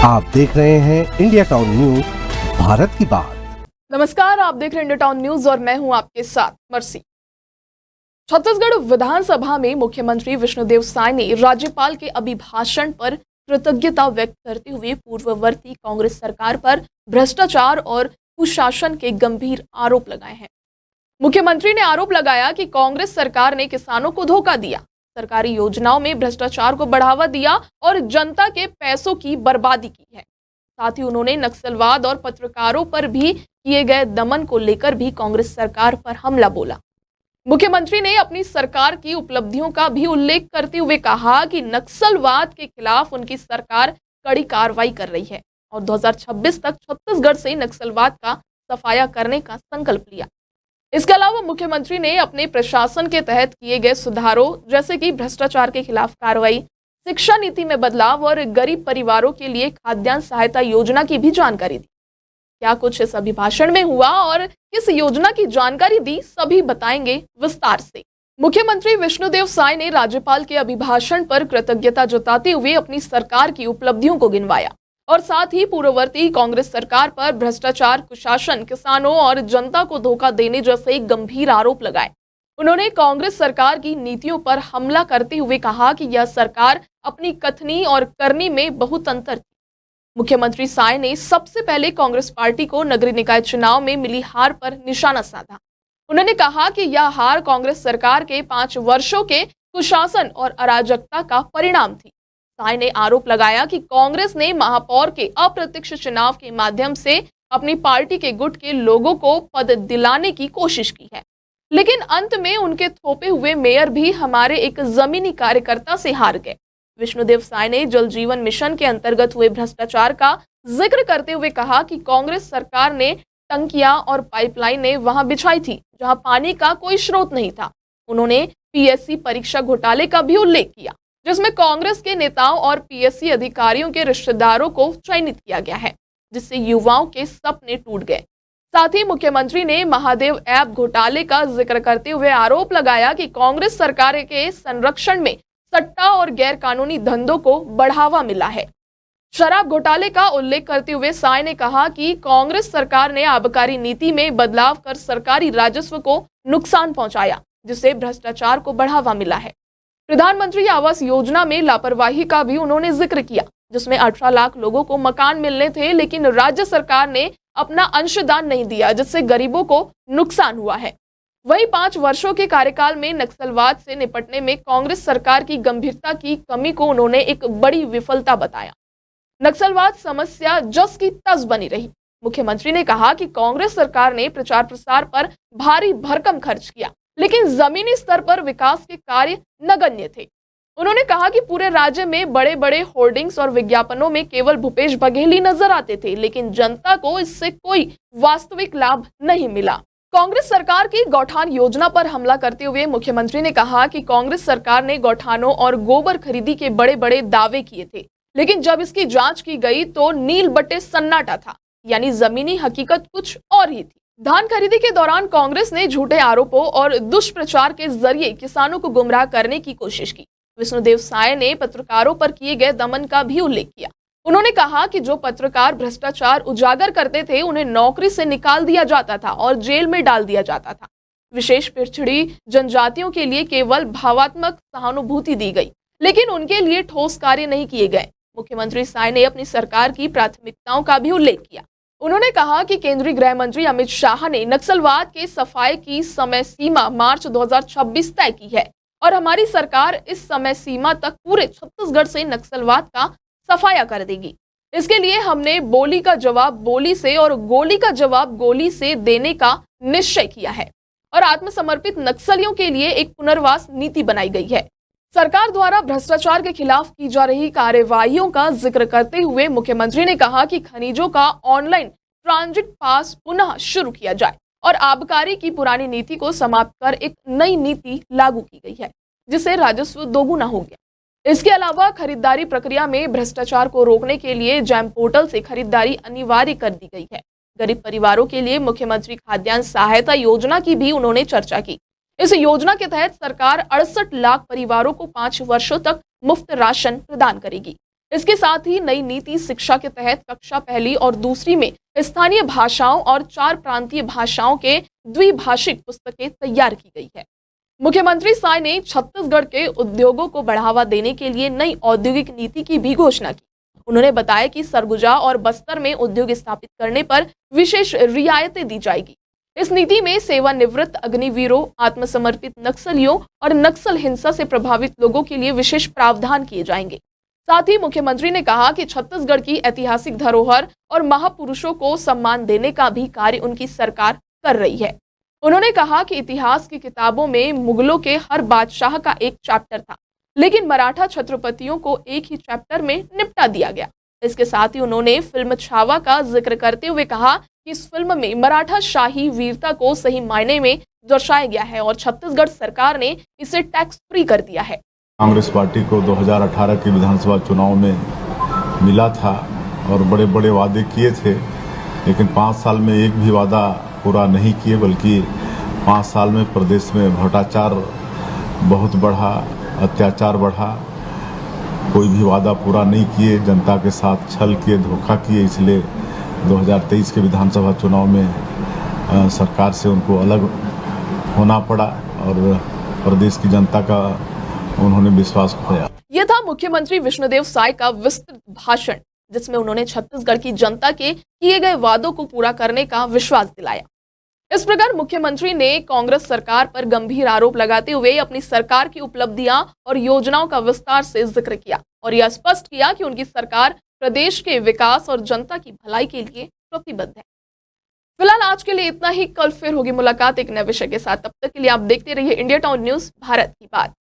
आप देख रहे हैं इंडिया टाउन न्यूज, भारत की बात। नमस्कार, आप देख रहे हैं इंडिया टाउन न्यूज और मैं हूं आपके साथ मर्सी। छत्तीसगढ़ विधानसभा में मुख्यमंत्री विष्णुदेव साय ने राज्यपाल के अभिभाषण पर कृतज्ञता व्यक्त करते हुए पूर्ववर्ती कांग्रेस सरकार पर भ्रष्टाचार और कुशासन के गंभीर आरोप लगाए हैं। मुख्यमंत्री ने आरोप लगाया कि कांग्रेस सरकार ने किसानों को धोखा दिया, सरकारी योजनाओं में भ्रष्टाचार को बढ़ावा दिया और जनता के पैसों की बर्बादी की है। साथ ही उन्होंने नक्सलवाद और पत्रकारों पर भी किए गए दमन को लेकर भी कांग्रेस सरकार पर हमला बोला। मुख्यमंत्री ने अपनी सरकार की उपलब्धियों का भी उल्लेख करते हुए कहा कि नक्सलवाद के खिलाफ उनकी सरकार कड़ी कार्रवाई कर रही है और 2026 तक छत्तीसगढ़ से नक्सलवाद का सफाया करने का संकल्प लिया। इसके अलावा मुख्यमंत्री ने अपने प्रशासन के तहत किए गए सुधारों जैसे कि भ्रष्टाचार के खिलाफ कार्रवाई, शिक्षा नीति में बदलाव और गरीब परिवारों के लिए खाद्यान्न सहायता योजना की भी जानकारी दी। क्या कुछ इस अभिभाषण में हुआ और किस योजना की जानकारी दी, सभी बताएंगे विस्तार से। मुख्यमंत्री विष्णुदेव साय ने राज्यपाल के अभिभाषण पर कृतज्ञता जताते हुए अपनी सरकार की उपलब्धियों को गिनवाया और साथ ही पूर्ववर्ती कांग्रेस सरकार पर भ्रष्टाचार, कुशासन, किसानों और जनता को धोखा देने जैसे गंभीर आरोप लगाए। उन्होंने कांग्रेस सरकार की नीतियों पर हमला करते हुए कहा कि यह सरकार अपनी कथनी और करनी में बहुत अंतर थी। मुख्यमंत्री साय ने सबसे पहले कांग्रेस पार्टी को नगरीय निकाय चुनाव में मिली हार पर निशाना साधा। उन्होंने कहा कि यह हार कांग्रेस सरकार के 5 वर्षों के कुशासन और अराजकता का परिणाम थी। साय ने आरोप लगाया कि कांग्रेस ने महापौर के अप्रत्यक्ष चुनाव के माध्यम से अपनी पार्टी के गुट के लोगों को पद दिलाने की कोशिश की है, लेकिन अंत में उनके थोपे हुए मेयर भी हमारे एक जमीनी कार्यकर्ता से हार गए। विष्णुदेव साय ने जल जीवन मिशन के अंतर्गत हुए भ्रष्टाचार का जिक्र करते हुए कहा कि कांग्रेस सरकार ने टंकियां और पाइपलाइनें वहां बिछाई थी जहां पानी का कोई स्रोत नहीं था। उन्होंने पीएससी परीक्षा घोटाले का भी उल्लेख किया, जिसमें कांग्रेस के नेताओं और पीएससी अधिकारियों के रिश्तेदारों को चयनित किया गया है, जिससे युवाओं के सपने टूट गए। साथ ही मुख्यमंत्री ने महादेव ऐप घोटाले का जिक्र करते हुए आरोप लगाया कि कांग्रेस सरकार के संरक्षण में सट्टा और गैर कानूनी धंधों को बढ़ावा मिला है। शराब घोटाले का उल्लेख करते हुए साय ने कहा कि कांग्रेस सरकार ने आबकारी नीति में बदलाव कर सरकारी राजस्व को नुकसान पहुंचाया, जिससे भ्रष्टाचार को बढ़ावा मिला है। प्रधानमंत्री आवास योजना में लापरवाही का भी उन्होंने जिक्र किया, जिसमें 18 लाख लोगों को मकान मिलने थे, लेकिन राज्य सरकार ने अपना अंशदान नहीं दिया, जिससे गरीबों को नुकसान हुआ है। वहीं 5 वर्षों के कार्यकाल में नक्सलवाद से निपटने में कांग्रेस सरकार की गंभीरता की कमी को उन्होंने एक बड़ी विफलता बताया। नक्सलवाद समस्या जस की तस बनी रही। मुख्यमंत्री ने कहा कि कांग्रेस सरकार ने प्रचार प्रसार पर भारी भरकम खर्च किया, लेकिन जमीनी स्तर पर विकास के कार्य नगण्य थे। उन्होंने कहा कि पूरे राज्य में बड़े बड़े होर्डिंग्स और विज्ञापनों में केवल भूपेश बघेल ही नजर आते थे, लेकिन जनता को इससे कोई वास्तविक लाभ नहीं मिला। कांग्रेस सरकार की गौठान योजना पर हमला करते हुए मुख्यमंत्री ने कहा कि कांग्रेस सरकार ने गौठानों और गोबर खरीदी के बड़े बड़े दावे किए थे, लेकिन जब इसकी जांच की गई तो नील बट्टे सन्नाटा था, यानी जमीनी हकीकत कुछ और ही थी। धान खरीदी के दौरान कांग्रेस ने झूठे आरोपों और दुष्प्रचार के जरिए किसानों को गुमराह करने की कोशिश की। विष्णुदेव साय ने पत्रकारों पर किए गए दमन का भी उल्लेख किया। उन्होंने कहा कि जो पत्रकार भ्रष्टाचार उजागर करते थे उन्हें नौकरी से निकाल दिया जाता था और जेल में डाल दिया जाता था। विशेष पिछड़ी जनजातियों के लिए केवल भावात्मक सहानुभूति दी गई, लेकिन उनके लिए ठोस कार्य नहीं किए गए। मुख्यमंत्री साय ने अपनी सरकार की प्राथमिकताओं का भी उल्लेख किया। उन्होंने कहा कि केंद्रीय गृह मंत्री अमित शाह ने नक्सलवाद के सफाये की समय सीमा मार्च 2026 तय की है और हमारी सरकार इस समय सीमा तक पूरे छत्तीसगढ़ से नक्सलवाद का सफाया कर देगी। इसके लिए हमने बोली का जवाब बोली से और गोली का जवाब गोली से देने का निश्चय किया है और आत्मसमर्पित नक्सलियों के लिए एक पुनर्वास नीति बनाई गई है। सरकार द्वारा भ्रष्टाचार के खिलाफ की जा रही कार्यवाहियों का जिक्र करते हुए मुख्यमंत्री ने कहा कि खनिजों का ऑनलाइन ट्रांजिट पास पुनः शुरू किया जाए और आबकारी की पुरानी नीति को समाप्त कर एक नई नीति लागू की गई है, जिससे राजस्व दोगुना हो गया। इसके अलावा खरीदारी प्रक्रिया में भ्रष्टाचार को रोकने के लिए जैम पोर्टल से खरीदारी अनिवार्य कर दी गई है। गरीब परिवारों के लिए मुख्यमंत्री खाद्यान्न सहायता योजना की भी उन्होंने चर्चा की। इस योजना के तहत सरकार 68 लाख परिवारों को 5 वर्षों तक मुफ्त राशन प्रदान करेगी। इसके साथ ही नई नीति शिक्षा के तहत कक्षा पहली और दूसरी में स्थानीय भाषाओं और 4 प्रांतीय भाषाओं के द्विभाषिक पुस्तकें तैयार की गई है। मुख्यमंत्री साय ने छत्तीसगढ़ के उद्योगों को बढ़ावा देने के लिए नई औद्योगिक नीति की भी घोषणा की। उन्होंने बताया कि सरगुजा और बस्तर में उद्योग स्थापित करने पर विशेष रियायतें दी जाएगी। इस नीति में सेवानिवृत्त अग्निवीरों, आत्मसमर्पित नक्सलियों और नक्सल हिंसा से प्रभावित लोगों के लिए विशेष प्रावधान किए जाएंगे। साथ ही मुख्यमंत्री ने कहा कि छत्तीसगढ़ की ऐतिहासिक धरोहर और महापुरुषों को सम्मान देने का भी कार्य उनकी सरकार कर रही है। उन्होंने कहा कि इतिहास की किताबों में मुगलों के हर बादशाह का एक चैप्टर था, लेकिन मराठा छत्रपतियों को एक ही चैप्टर में निपटा दिया गया। इसके साथ ही उन्होंने फिल्म छावा का जिक्र करते हुए कहा कि इस फिल्म में मराठा शाही वीरता को सही मायने में दर्शाया गया है और छत्तीसगढ़ सरकार ने इसे टैक्स फ्री कर दिया है। कांग्रेस पार्टी को 2018 के विधानसभा चुनाव में मिला था और बड़े बड़े वादे किए थे, लेकिन 5 साल में एक भी वादा पूरा नहीं किए, बल्कि 5 साल में प्रदेश में भ्रष्टाचार बहुत बढ़ा, अत्याचार बढ़ा, कोई भी वादा पूरा नहीं किए, जनता के साथ छल किए, धोखा किए। इसलिए 2023 के विधानसभा चुनाव में सरकार से उनको अलग होना पड़ा और प्रदेश की जनता का उन्होंने विश्वास खोया। यह था मुख्यमंत्री विष्णुदेव साय का विस्तृत भाषण, जिसमें उन्होंने छत्तीसगढ़ की जनता के किए गए वादों को पूरा करने का विश्वास दिलाया। इस प्रकार मुख्यमंत्री ने कांग्रेस सरकार पर गंभीर आरोप लगाते हुए अपनी सरकार की उपलब्धियां और योजनाओं का विस्तार से जिक्र किया और यह स्पष्ट किया कि उनकी सरकार प्रदेश के विकास और जनता की भलाई के लिए प्रतिबद्ध है। फिलहाल आज के लिए इतना ही। कल फिर होगी मुलाकात एक नए विषय के साथ। तब तक के लिए आप देखते रहिए इंडिया टाउन न्यूज, भारत की बात।